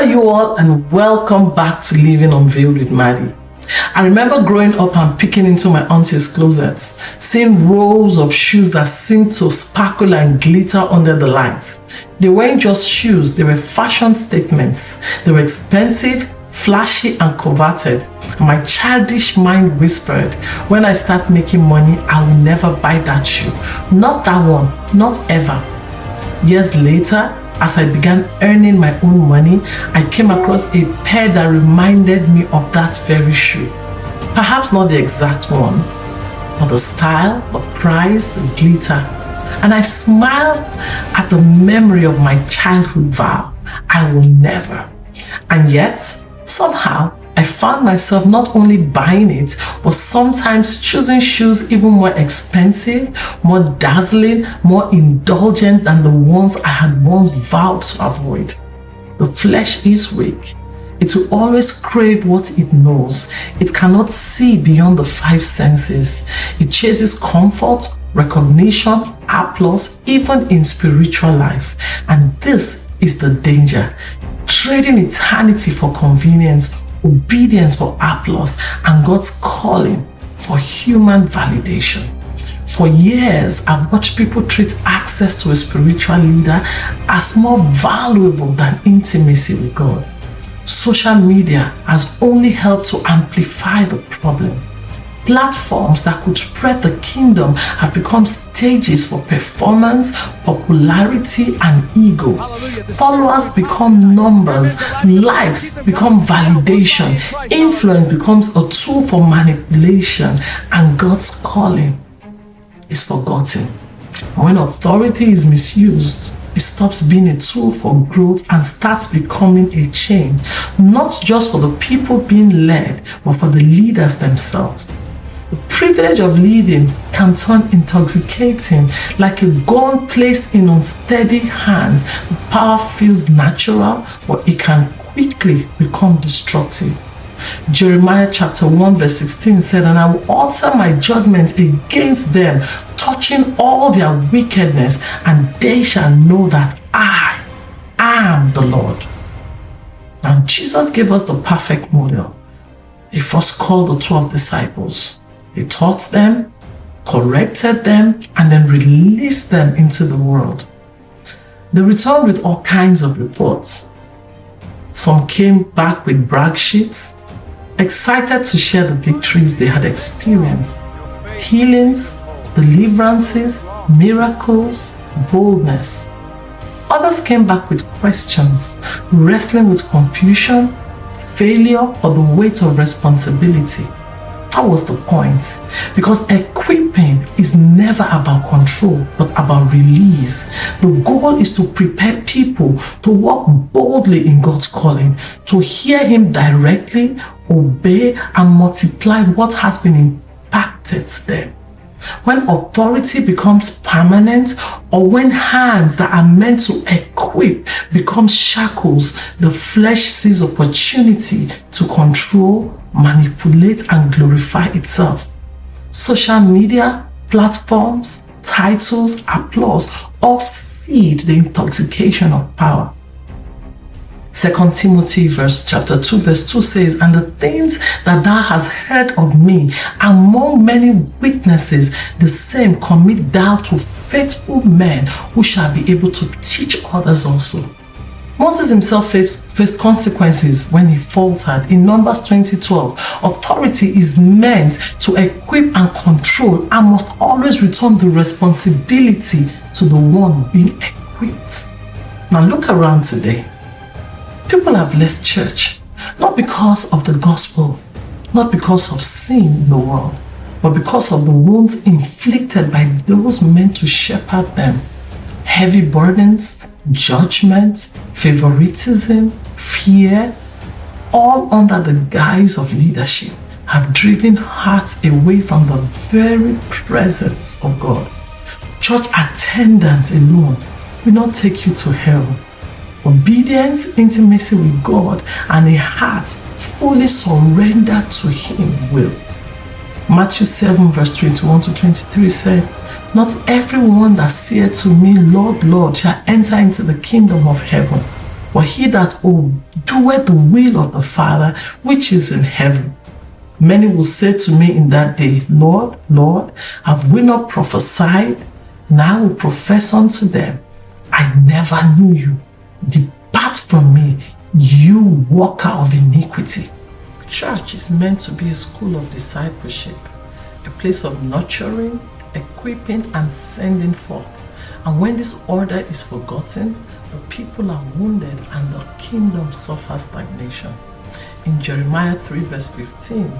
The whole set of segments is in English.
you all, and welcome back to Living Unveiled with Maddie. I remember growing up and peeking into my auntie's closet, seeing rows of shoes that seemed to sparkle and glitter under the lights. They weren't just shoes, they were fashion statements. They were expensive, flashy and coveted. My childish mind whispered, when I start making money, I will never buy that shoe. Not that one, not ever. Years later, as I began earning my own money, I came across a pair that reminded me of that very shoe. Perhaps not the exact one, but the style, the price, the glitter. And I smiled at the memory of my childhood vow. I will never. And yet, somehow, I found myself not only buying it, but sometimes choosing shoes even more expensive, more dazzling, more indulgent than the ones I had once vowed to avoid. The flesh is weak. It will always crave what it knows. It cannot see beyond the five senses. It chases comfort, recognition, applause, even in spiritual life. And this is the danger. Trading eternity for convenience, obedience for applause, and God's calling for human validation. For years, I've watched people treat access to a spiritual leader as more valuable than intimacy with God. Social media has only helped to amplify the problem. Platforms that could spread the kingdom have become stages for performance, popularity, and ego. Followers become numbers, likes become validation, influence becomes a tool for manipulation, and God's calling is forgotten. When authority is misused, it stops being a tool for growth and starts becoming a chain, not just for the people being led, but for the leaders themselves. The privilege of leading can turn intoxicating, like a gun placed in unsteady hands. The power feels natural, but it can quickly become destructive. Jeremiah chapter 1 verse 16 said, "And I will alter my judgments against them, touching all their wickedness, and they shall know that I am the Lord." Now Jesus gave us the perfect model. He first called the 12 disciples. He taught them, corrected them, and then released them into the world. They returned with all kinds of reports. Some came back with brag sheets, excited to share the victories they had experienced, healings, deliverances, miracles, boldness. Others came back with questions, wrestling with confusion, failure, or the weight of responsibility. That was the point, because equipping is never about control, but about release. The goal is to prepare people to walk boldly in God's calling, to hear Him directly, obey, and multiply what has been impacted them. When authority becomes permanent, or when hands that are meant to equip become shackles, the flesh sees opportunity to control, manipulate, and glorify itself. Social media, platforms, titles, applause all feed the intoxication of power. 2 Timothy chapter 2 verse 2 says, "And the things that thou hast heard of me among many witnesses, the same commit thou to faithful men who shall be able to teach others also." Moses himself faced consequences when he faltered. In Numbers 20:12, authority is meant to equip and control and must always return the responsibility to the one being equipped. Now look around today. People have left church, not because of the gospel, not because of sin in the world, but because of the wounds inflicted by those meant to shepherd them. Heavy burdens, judgment, favoritism, fear, all under the guise of leadership, have driven hearts away from the very presence of God. Church attendance alone will not take you to hell. Obedience, intimacy with God, and a heart fully surrendered to Him will. Matthew 7 verse 21 to 23 said, "Not everyone that saith to me, Lord, Lord, shall enter into the kingdom of heaven, but he that doeth the will of the Father which is in heaven. Many will say to me in that day, Lord, Lord, have we not prophesied? And I will profess unto them, I never knew you. Depart from me, you worker of iniquity. Church is meant to be a school of discipleship, a place of nurturing, equipping, and sending forth. And when this order is forgotten, the people are wounded and the kingdom suffers stagnation. In Jeremiah 3 verse 15,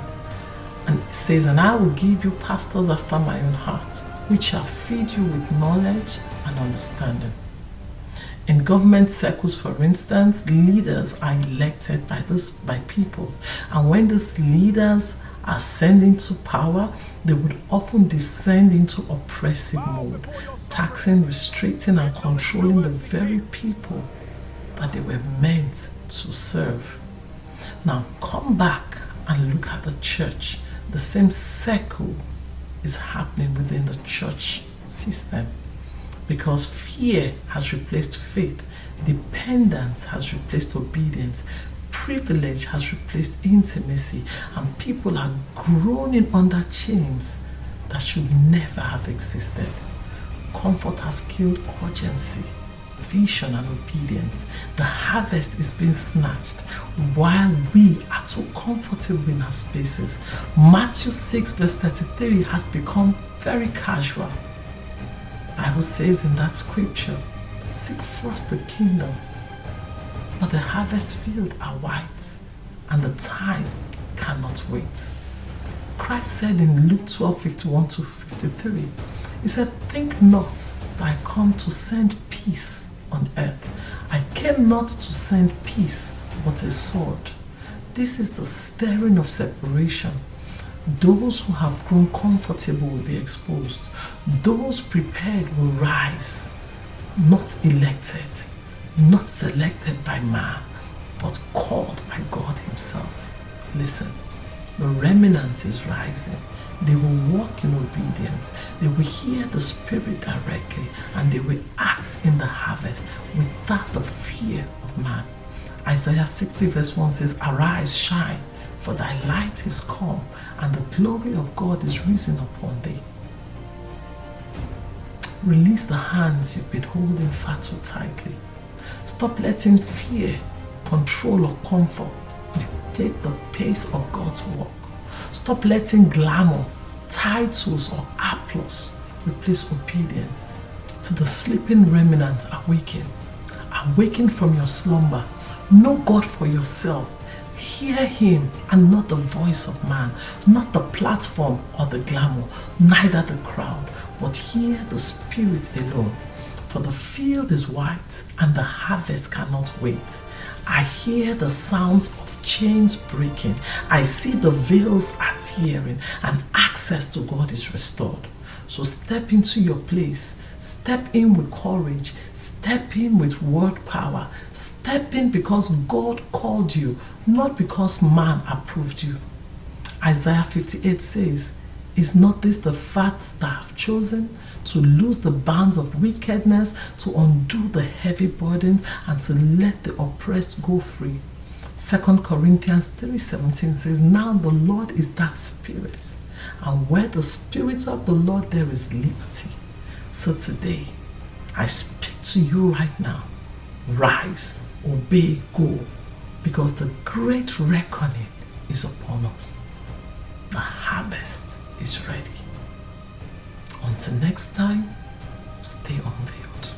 and it says, and I will give you pastors after my own heart, which shall feed you with knowledge and understanding. In government circles, for instance, leaders are elected by people, and when these leaders ascend into power, they would often descend into oppressive mode, taxing, restricting, and controlling the very people that they were meant to serve. Now come back and look at the church. The same circle is happening within the church system, because fear has replaced faith, dependence has replaced obedience, privilege has replaced intimacy, and people are groaning under chains that should never have existed. Comfort has killed urgency, vision, and obedience. The harvest is being snatched while we are too comfortable in our spaces. Matthew 6 verse 33 has become very casual. The Bible says in that scripture, seek first the kingdom, but the harvest field are white, and the time cannot wait. Christ said in Luke 12:51-53, he said, think not that I come to send peace on earth. I came not to send peace, but a sword. This is the stirring of separation. Those who have grown comfortable will be exposed. Those prepared will rise, not elected, not selected by man, but called by God himself. Listen, the remnant is rising. They will walk in obedience. They will hear the Spirit directly, and they will act in the harvest without the fear of man. Isaiah 60 verse 1 says, arise, shine, for thy light is come, and the glory of God is risen upon thee. Release the hands you've been holding far too tightly. Stop letting fear, control, or comfort dictate the pace of God's work. Stop letting glamour, titles, or applause replace obedience. To the sleeping remnant, awaken. Awaken from your slumber. Know God for yourself. Hear him and not the voice of man, not the platform or the glamour, neither the crowd, but hear the Spirit alone. For the field is white and the harvest cannot wait. I hear the sounds of chains breaking. I see the veils are tearing, and access to God is restored. So step into your place. Step in with courage. Step in with word power. Step in because God called you, not because man approved you. Isaiah 58 says, is not this the fact that I have chosen, to loose the bands of wickedness, to undo the heavy burdens, and to let the oppressed go free? 2 Corinthians 3:17 says, now the Lord is that Spirit, and where the Spirit of the Lord, there is liberty. So today, I speak to you right now. Rise, obey, go, because the great reckoning is upon us. The harvest is ready. Until next time, stay unveiled.